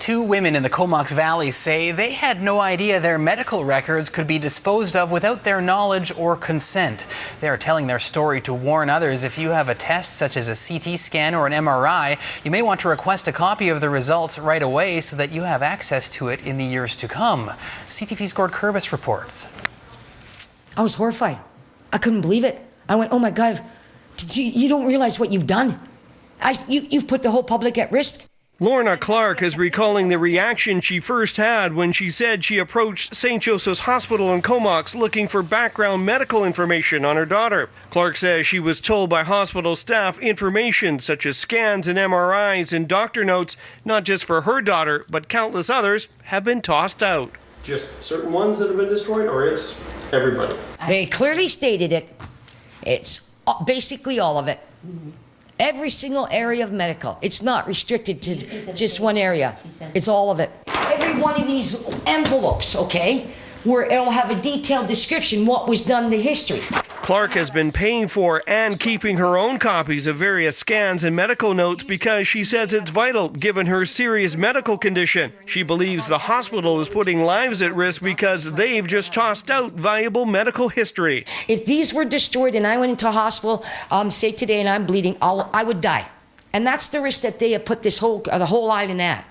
Two women in the Comox Valley say they had no idea their medical records could be disposed of without their knowledge or consent. They are telling their story to warn others. If you have a test such as a CT scan or an MRI, you may want to request a copy of the results right away so that you have access to it in the years to come. CTV's Gord Kurbis reports. I was horrified. I couldn't believe it. I went, oh my God, you don't realize what you've done. You've put the whole public at risk. Lorna Clark is recalling the reaction she first had when she said she approached St. Joseph's Hospital in Comox looking for background medical information on her daughter. Clark says she was told by hospital staff information such as scans and MRIs and doctor notes, not just for her daughter, but countless others, have been tossed out. Just certain ones that have been destroyed, or it's everybody? They clearly stated it. It's basically all of it. Every single area of medical. It's not restricted to just one area. It's all of it. Every one of these envelopes, okay, where it'll have a detailed description what was done in the history. Clark has been paying for and keeping her own copies of various scans and medical notes because she says it's vital given her serious medical condition. She believes the hospital is putting lives at risk because they've just tossed out valuable medical history. If these were destroyed and I went into a hospital, say today, and I'm bleeding, I would die. And that's the risk that they have put the whole island at.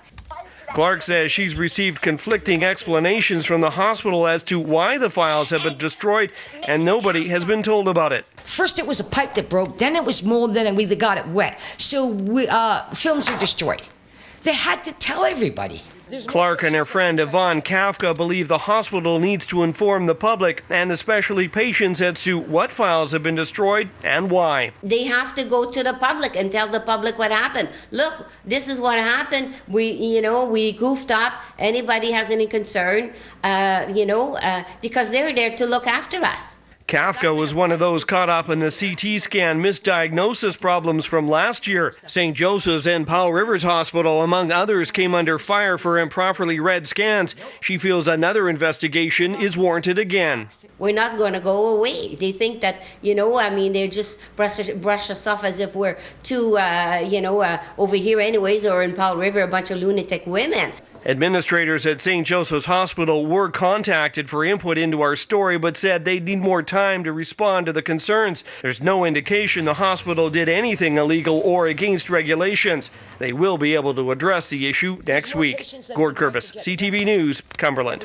Clark says she's received conflicting explanations from the hospital as to why the files have been destroyed, and nobody has been told about it. First it was a pipe that broke, then it was mold, then we got it wet. So films are destroyed. They had to tell everybody. Clark and her friend Yvonne Kafka believe the hospital needs to inform the public, and especially patients, as to what files have been destroyed and why. They have to go to the public and tell the public what happened. Look, this is what happened. We goofed up. Anybody has any concern, because they're there to look after us. Kafka was one of those caught up in the CT scan misdiagnosis problems from last year. St. Joseph's and Powell Rivers Hospital, among others, came under fire for improperly read scans. She feels another investigation is warranted again. We're not going to go away. They think that, they just brush us off as if we're too, over here anyways, or in Powell River, a bunch of lunatic women. Administrators at St. Joseph's Hospital were contacted for input into our story, but said they'd need more time to respond to the concerns. There's no indication the hospital did anything illegal or against regulations. They will be able to address the issue next week. Gord Kurbis, CTV News, Cumberland.